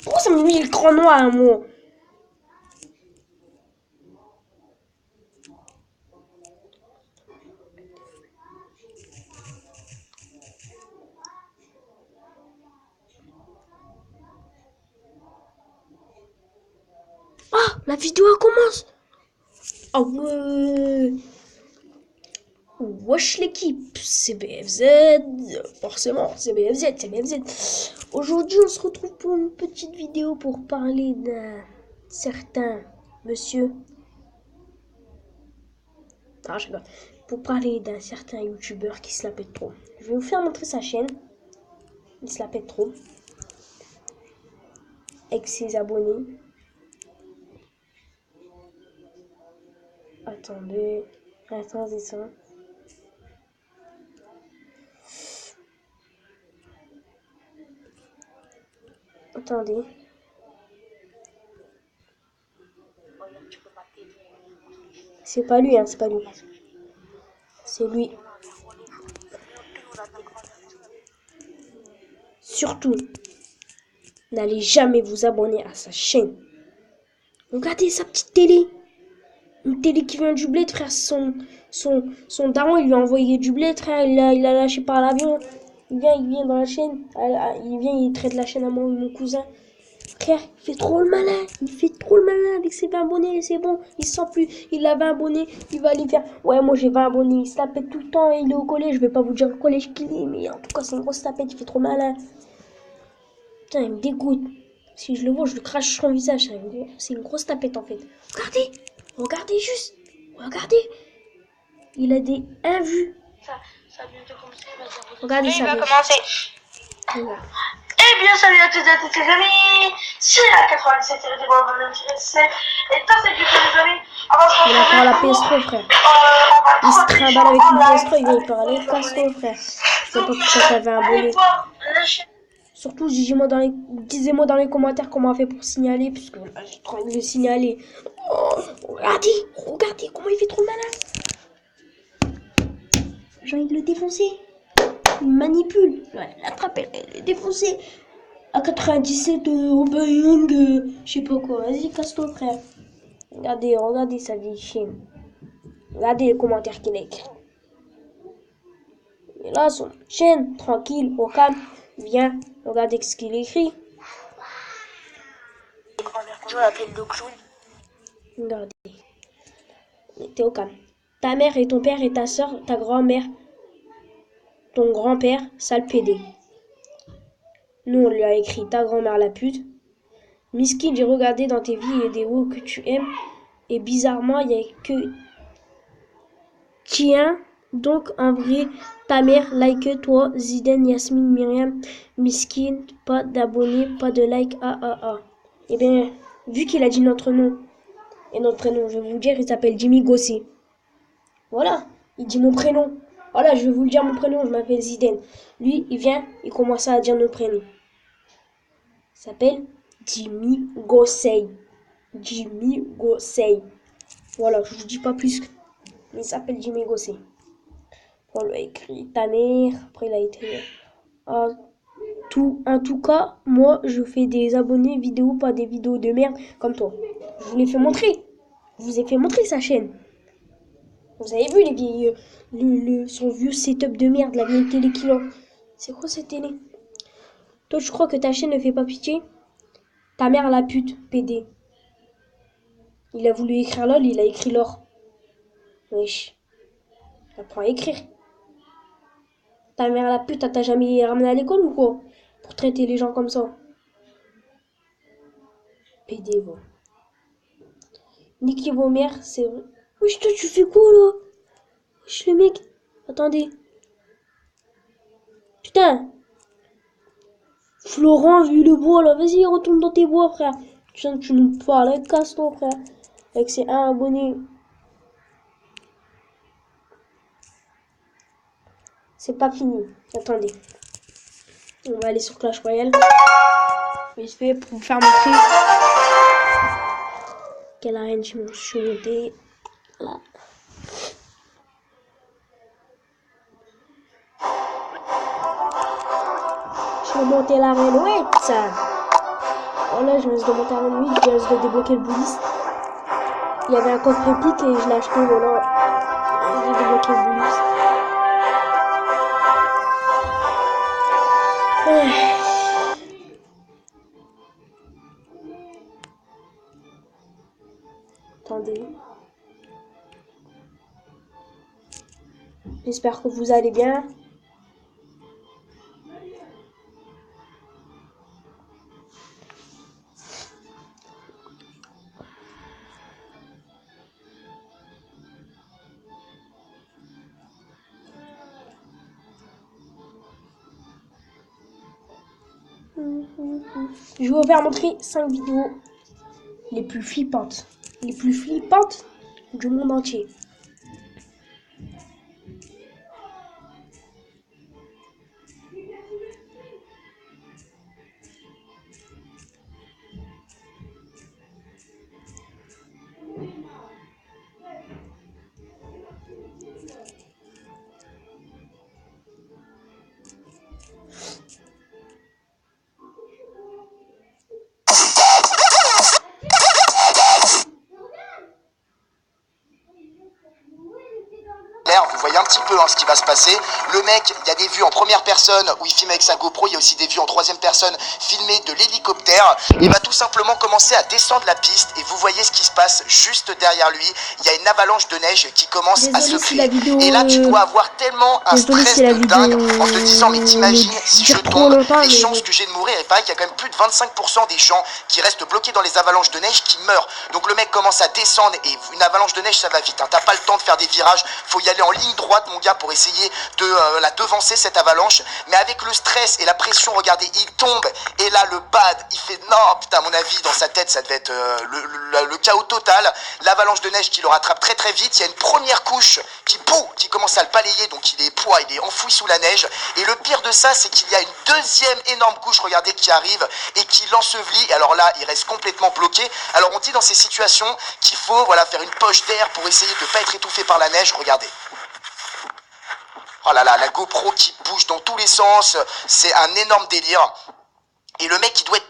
Pourquoi ça me met l'écran noir à moi? Ah, la vidéo commence. Ah ouais. Wesh l'équipe, c'est BFZ, forcément, c'est BFZ, c'est BFZ. Aujourd'hui, on se retrouve pour une petite vidéo pour parler d'un certain monsieur. Ah, je sais pas. Pour parler d'un certain youtubeur qui se la pète trop. Je vais vous faire montrer sa chaîne. Il se la pète trop. Avec ses abonnés. Attendez. Attendez ça. Attendez. C'est pas lui, hein, c'est pas lui. C'est lui. Surtout, n'allez jamais vous abonner à sa chaîne. Regardez sa petite télé. Une télé qui vient du bled, frère. Son daron, il lui a envoyé du bled, frère. Il a lâché par l'avion. Il vient dans la chaîne. Il traite la chaîne à mon cousin. Frère, il fait trop le malin. Il fait trop le malin avec ses 20 abonnés. C'est bon. Il se sent plus. Il a 20 abonnés. Il va aller faire. Ouais, moi j'ai 20 abonnés. Il se la pète tout le temps. Il est au collège. Je vais pas vous dire au collège qu'il est. Mais en tout cas, c'est une grosse tapette. Il fait trop malin. Putain, il me dégoûte. Si je le vois, je le crache sur son visage. C'est une grosse tapette en fait. Regardez. Regardez juste. Regardez. Il a des 1 vues. Ça vient de commencer. Regardez ça. Il va commencer. Regarde. Eh bien, salut à toutes et à tous les amis. C'est la 97 et ça, c'est du coup, les amis. On va se Il a encore la retrouver PS3, frère. on va Il se trimballe avec une online. PS3. Il vient, il peut aller casse-toi, frère. Je sais pas pourquoi t'avais un Allez abonné. voir la chaîne. Surtout, disez-moi dans les commentaires comment on fait pour signaler, puisque là, j'ai trop envie de le signaler. Oh, regardez comment il fait trop le malin. J'ai envie de le défoncer. Il manipule. Ouais, l'attraper, le défoncer. À 97, Obayang, je sais pas quoi. Vas-y, casse-toi, frère. Regardez sa vieille chaîne. Regardez les commentaires qu'il a écrits. Et là, son chaîne, tranquille, au calme. Viens, regardez ce qu'il écrit. Je l'appelle le clown. Regardez. T'es au calme. Ta mère et ton père et ta soeur, ta grand-mère, ton grand-père, sale pédé. Nous, on lui a écrit ta grand-mère la pute. Miskin, j'ai regardé dans tes vidéos que tu aimes. Et bizarrement, il n'y a que... Tiens, donc en vrai, ta mère, like toi, Ziden, Yasmine, Myriam, Miskin, pas d'abonnés, pas de like, Eh bien, vu qu'il a dit notre nom et notre prénom, je vais vous dire, il s'appelle Jimmy Gossé. Voilà, il dit mon prénom. Voilà, je vais vous le dire mon prénom, je m'appelle Ziden. Lui, il vient, il commence à dire notre prénom. Il s'appelle Jimmy Gossé. Jimmy Gossé. Voilà, je vous dis pas plus. Mais il s'appelle Jimmy Gossé. On lui a écrit ta mère. Après, il a été. En tout cas, moi, je fais des abonnés vidéo, pas des vidéos de merde comme toi. Je vous l'ai fait montrer. Je vous ai fait montrer sa chaîne. Vous avez vu les vieilles, son vieux setup de merde, la vieille télé qu'il a. C'est quoi cette télé? Toi, je crois que ta chaîne ne fait pas pitié? Ta mère la pute, PD. Il a voulu écrire LOL, il a écrit l'or. Wesh. Apprends à écrire. Ta mère la pute, t'as jamais ramené à l'école ou quoi? Pour traiter les gens comme ça. PD, bon. Niquez vos mères, c'est vrai. Wesh, toi, tu fais quoi là? Wesh, le mec. Attendez. Putain. Florent, vu le bois là, vas-y, retourne dans tes bois, frère. Tu nous parles, casse-toi, frère. Avec ses 1 abonné. C'est pas fini. Attendez. On va aller sur Clash Royale. Vite fait pour vous faire montrer quelle arène je suis montée. Là. Je suis monté l'arène, ouais, ça. Voilà, je reste de monter à 28, je reste de débloquer le bullis. Il y avait un coffre réplique et je l'ai acheté, voilà. J'ai débloqué le bullis. Attendez. J'espère que vous allez bien. Je vais vous faire montrer 5 vidéos les plus flippantes du monde entier. Vous voyez un petit peu ce qui va se passer. Le mec, il y a des vues en première personne où il filme avec sa GoPro, il y a aussi des vues en troisième personne filmées de l'hélicoptère. Il va tout simplement commencer à descendre la piste et vous voyez ce qui se passe juste derrière lui. Il y a une avalanche de neige qui commence à se créer. Et là, tu dois avoir tellement un stress de dingue en te disant mais t'imagines si je tombe, les chances que j'ai de mourir. Et pareil qu'il y a quand même plus de 25% des gens qui restent bloqués dans les avalanches de neige qui meurent. Donc le mec commence à descendre et une avalanche de neige ça va vite. T'as pas le temps de faire des virages, faut y aller en ligne droite mon gars pour essayer de la devancer cette avalanche, mais avec le stress et la pression, regardez, il tombe et là le bad, il fait non putain, à mon avis dans sa tête ça devait être le chaos total. L'avalanche de neige qui le rattrape très très vite, il y a une première couche qui commence à le balayer, donc il est enfoui sous la neige, et le pire de ça c'est qu'il y a une deuxième énorme couche, regardez, qui arrive et qui l'ensevelit, et alors là il reste complètement bloqué. Alors on dit dans ces situations qu'il faut faire une poche d'air pour essayer de ne pas être étouffé par la neige, regardez. Oh là là, la GoPro qui bouge dans tous les sens, c'est un énorme délire. Et le mec, il doit être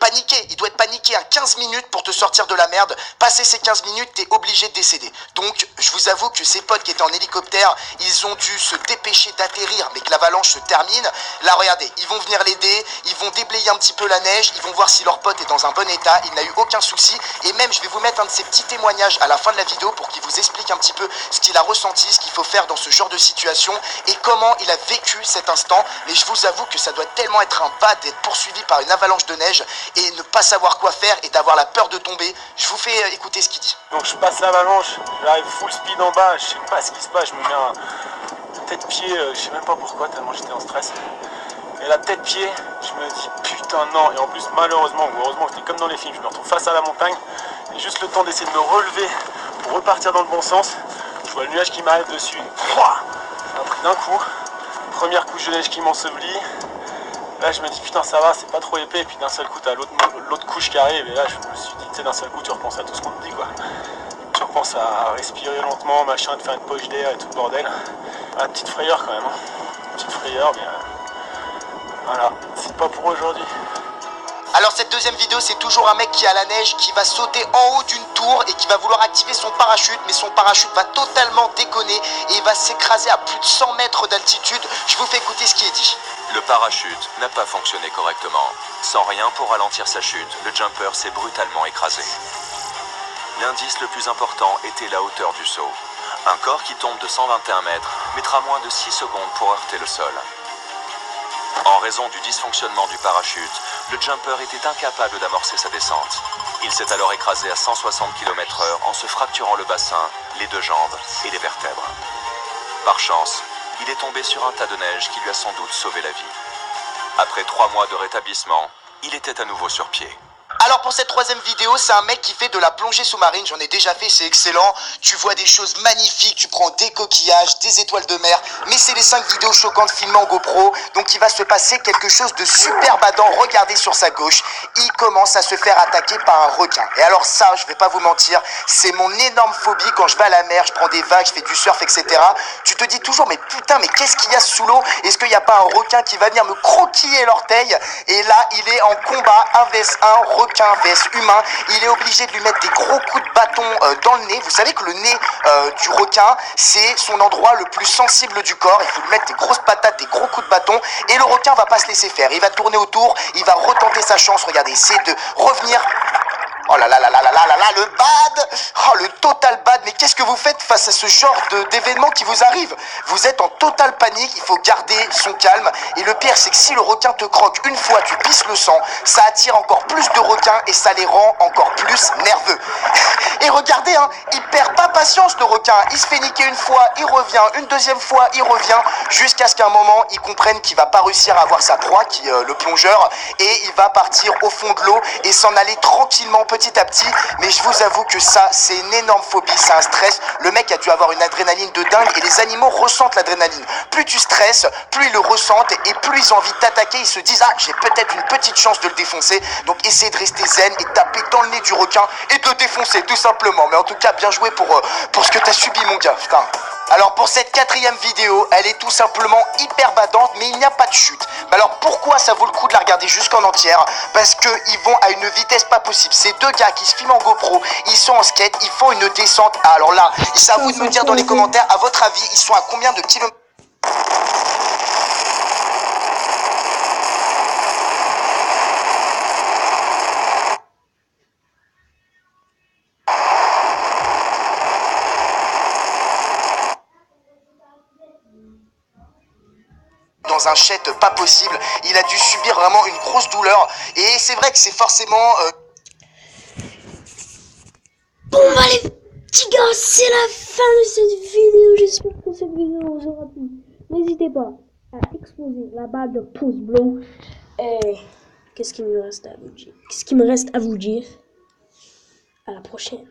paniqué à 15 minutes pour te sortir de la merde. Passé ces 15 minutes, t'es obligé de décéder. Donc, je vous avoue que ces potes qui étaient en hélicoptère, ils ont dû se dépêcher d'atterrir, mais que l'avalanche se termine. Là, regardez, ils vont venir l'aider, ils vont déblayer un petit peu la neige, ils vont voir si leur pote est dans un bon état, il n'a eu aucun souci. Et même, je vais vous mettre un de ces petits témoignages à la fin de la vidéo pour qu'il vous explique un petit peu ce qu'il a ressenti, ce qu'il faut faire dans ce genre de situation et comment il a vécu cet instant. Mais je vous avoue que ça doit tellement être un bad d'être poursuivi par une avalanche de neige et ne pas savoir quoi faire et d'avoir la peur de tomber. Je vous fais écouter ce qu'il dit. Donc je passe l'avalanche, j'arrive full speed en bas, je sais pas ce qui se passe, je me mets un tête-pied, je sais même pas pourquoi tellement j'étais en stress. Et la tête-pied, je me dis putain non, et en plus malheureusement ou heureusement j'étais comme dans les films, je me retrouve face à la montagne et juste le temps d'essayer de me relever pour repartir dans le bon sens, je vois le nuage qui m'arrive dessus, ça a pris d'un coup, première couche de neige qui m'ensevelit. Là je me dis putain ça va, c'est pas trop épais, et puis d'un seul coup t'as l'autre couche qui arrive, et là je me suis dit, tu sais, d'un seul coup tu repenses à tout ce qu'on te dit quoi. Tu repenses à respirer lentement, machin, de faire une poche d'air et tout le bordel. Ah, petite frayeur quand même, hein. Petite frayeur, mais voilà, c'est pas pour aujourd'hui. Alors cette deuxième vidéo, c'est toujours un mec qui a la neige, qui va sauter en haut d'une tour et qui va vouloir activer son parachute, mais son parachute va totalement déconner et il va s'écraser à plus de 100 mètres d'altitude. Je vous fais écouter ce qui est dit. Le parachute n'a pas fonctionné correctement. Sans rien pour ralentir sa chute, le jumper s'est brutalement écrasé. L'indice le plus important était la hauteur du saut. Un corps qui tombe de 121 mètres mettra moins de 6 secondes pour heurter le sol. En raison du dysfonctionnement du parachute, le jumper était incapable d'amorcer sa descente. Il s'est alors écrasé à 160 km/h en se fracturant le bassin, les deux jambes et les vertèbres. Par chance, il est tombé sur un tas de neige qui lui a sans doute sauvé la vie. Après 3 mois de rétablissement, il était à nouveau sur pied. Alors pour cette troisième vidéo, c'est un mec qui fait de la plongée sous-marine, j'en ai déjà fait, c'est excellent. Tu vois des choses magnifiques, tu prends des coquillages, des étoiles de mer, mais c'est les 5 vidéos choquantes filmées en GoPro, donc il va se passer quelque chose de super badant. Regardez sur sa gauche, il commence à se faire attaquer par un requin. Et alors ça, je vais pas vous mentir, c'est mon énorme phobie quand je vais à la mer, je prends des vagues, je fais du surf, etc. Tu te dis toujours, mais putain, mais qu'est-ce qu'il y a sous l'eau? Est-ce qu'il n'y a pas un requin qui va venir me croquiller l'orteil? Et là, il est en combat 1 vs 1, requin requin vs humain, il est obligé de lui mettre des gros coups de bâton dans le nez. Vous savez que le nez du requin, c'est son endroit le plus sensible du corps. Il faut lui mettre des grosses patates, des gros coups de bâton, et le requin va pas se laisser faire. Il va tourner autour, il va retenter sa chance. Regardez, essayer de revenir. Oh là là là là là là là là, le bad! Oh, le total bad! Mais qu'est-ce que vous faites face à ce genre d'événement qui vous arrive? Vous êtes en totale panique, il faut garder son calme. Et le pire, c'est que si le requin te croque une fois, tu pisses le sang, ça attire encore plus de requins et ça les rend encore plus nerveux. Et regardez, hein, il perd pas patience, le requin. Il se fait niquer une fois, il revient, une deuxième fois, il revient, jusqu'à ce qu'à un moment, il comprenne qu'il va pas réussir à avoir sa proie, qui est le plongeur, et il va partir au fond de l'eau et s'en aller tranquillement, petit à petit. Mais je vous avoue que ça, c'est une énorme phobie, c'est un stress. Le mec a dû avoir une adrénaline de dingue, et les animaux ressentent l'adrénaline. Plus tu stresses, plus ils le ressentent, et plus ils ont envie de t'attaquer. Ils se disent, ah, j'ai peut-être une petite chance de le défoncer. Donc essayez de rester zen et taper dans le nez du requin et de le défoncer, tout simplement. Mais en tout cas, bien joué pour ce que t'as subi, mon gars, putain. Alors pour cette 4e vidéo, elle est tout simplement hyper badante, mais il n'y a pas de chute. Mais alors pourquoi ça vaut le coup de la regarder jusqu'en entière? Parce qu'ils vont à une vitesse pas possible. Ces deux gars qui se filment en GoPro, ils sont en skate, ils font une descente. Ah, alors là, c'est à vous de me dire dans les commentaires, à votre avis, ils sont à combien de kilomètres? Dans un chet pas possible, il a dû subir vraiment une grosse douleur, et c'est vrai que c'est forcément Bon bah les petits gars, c'est la fin de cette vidéo. J'espère que cette vidéo vous aura plu. N'hésitez pas à exploser la balle de pouce bleu. Et qu'est-ce qu'il me reste à vous dire? À la prochaine.